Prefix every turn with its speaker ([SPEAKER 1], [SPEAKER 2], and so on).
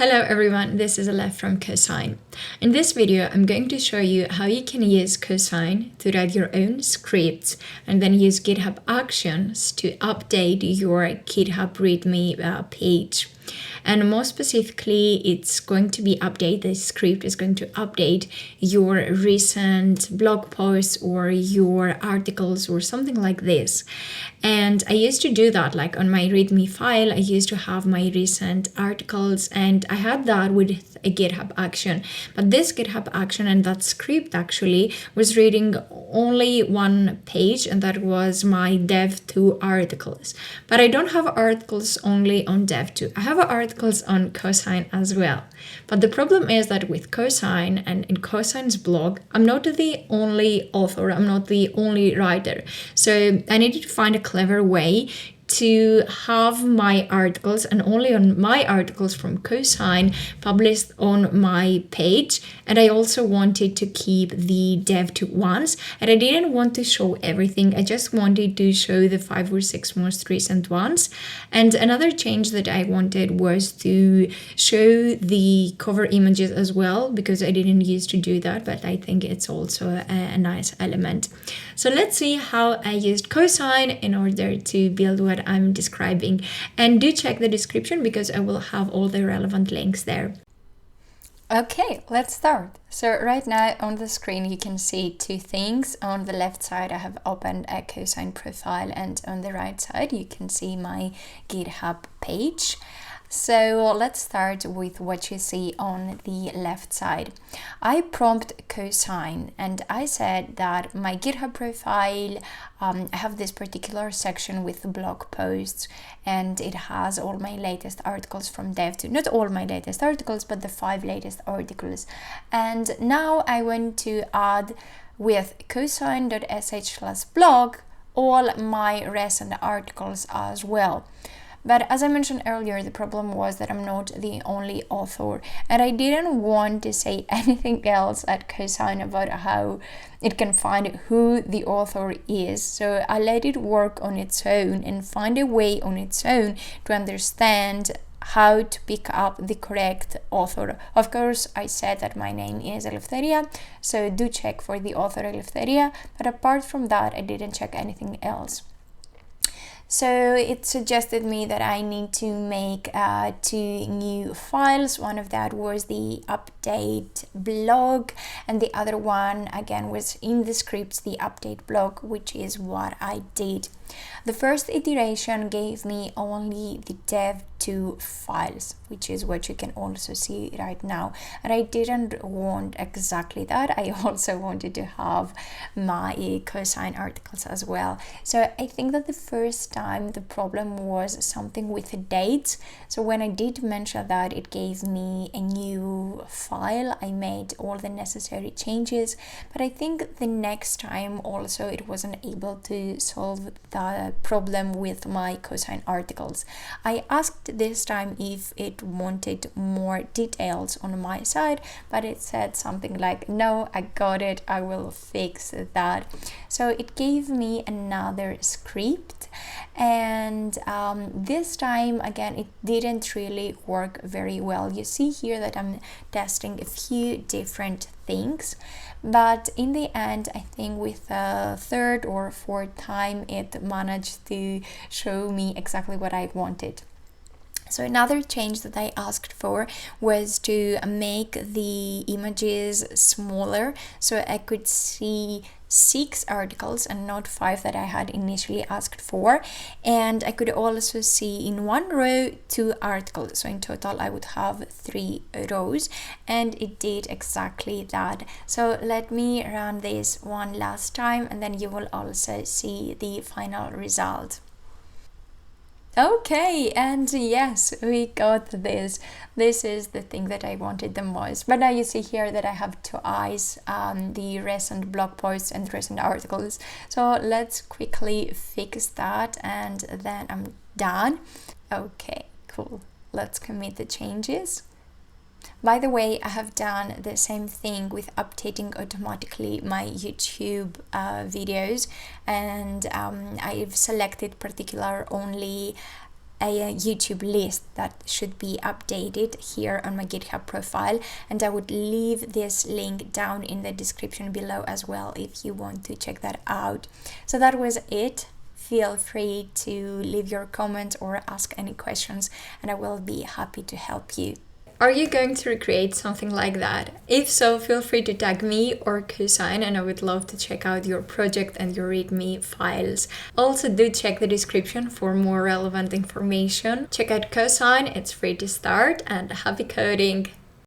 [SPEAKER 1] Hello everyone, this is Alef from Cosine. In this video, I'm going to show you how you can use Cosine to write your own scripts and then use GitHub Actions to update your GitHub README page. And more specifically, it's going to be this script is going to update your recent blog posts or your articles or something like this. And I used to do that, like on my README file, I used to have my recent articles and I had that with a GitHub action. But this GitHub action and that script actually was reading only one page, and that was my Dev.to articles. But I don't have articles only on Dev.to. I have articles on Cosine as well. But the problem is that with Cosine and in Cosine's blog, I'm not the only author, I'm not the only writer. So I needed to find a clever way to have my articles and only on my articles from Cosine published on my page. And I also wanted to keep the Dev.to ones, and I didn't want to show everything. I just wanted to show the 5 or 6 most recent ones. And another change that I wanted was to show the cover images as well, because I didn't used to do that, but I think it's also a nice element. So let's see how I used Cosine in order to build what I'm describing, and do check the description because I will have all the relevant links there.
[SPEAKER 2] Okay, let's start. So right now on the screen you can see two things. On the left side I have opened a Cosine profile, and on the right side you can see my GitHub page. So let's start with what you see on the left side. I prompt Cosine and I said that my GitHub profile, I have this particular section with blog posts, and it has all my latest articles from Dev.to. Not all my latest articles, but the 5 latest articles. And now I want to add with Cosine.sh/blog all my recent articles as well. But as I mentioned earlier, the problem was that I'm not the only author, and I didn't want to say anything else at Cosine about how it can find who the author is. So I let it work on its own and find a way on its own to understand how to pick up the correct author. Of course, I said that my name is Eleftheria, so do check for the author Eleftheria, but apart from that, I didn't check anything else. So it suggested me that I need to make 2 new files. One of that was the update blog, and the other one again was in the scripts, the update blog, which is what I did. The first iteration gave me only the Dev.to files, which is what you can also see right now. And I didn't want exactly that. I also wanted to have my Cosine articles as well. So I think that the first time the problem was something with the dates. So when I did mention that, it gave me a new file. I made all the necessary changes, but I think the next time also it wasn't able to solve the problem with my Cosine articles. I asked this time if it wanted more details on my side, but it said something like, no, I got it, I will fix that. So it gave me another script, and this time again it didn't really work very well. You see here that I'm testing a few different things, but in the end I think with the 3rd or 4th time it managed to show me exactly what I wanted. So another change that I asked for was to make the images smaller, so I could see 6 articles and not 5 that I had initially asked for, and I could also see in one row 2 articles, so in total I would have 3 rows, and it did exactly that. So let me run this one last time and then you will also see the final result. Okay, and yes, we got this. This is the thing that I wanted the most. But now you see here that I have 2 eyes, the recent blog posts and recent articles. So let's quickly fix that and then I'm done. Okay, cool. Let's commit the changes. By the way, I have done the same thing with updating automatically my YouTube videos, and I've selected particular only a YouTube list that should be updated here on my GitHub profile, and I would leave this link down in the description below as well if you want to check that out. So that was it. Feel free to leave your comments or ask any questions, and I will be happy to help you.
[SPEAKER 1] Are you going to recreate something like that? If so, feel free to tag me or Cosine, and I would love to check out your project and your README files. Also, do check the description for more relevant information. Check out Cosine, it's free to start, and happy coding!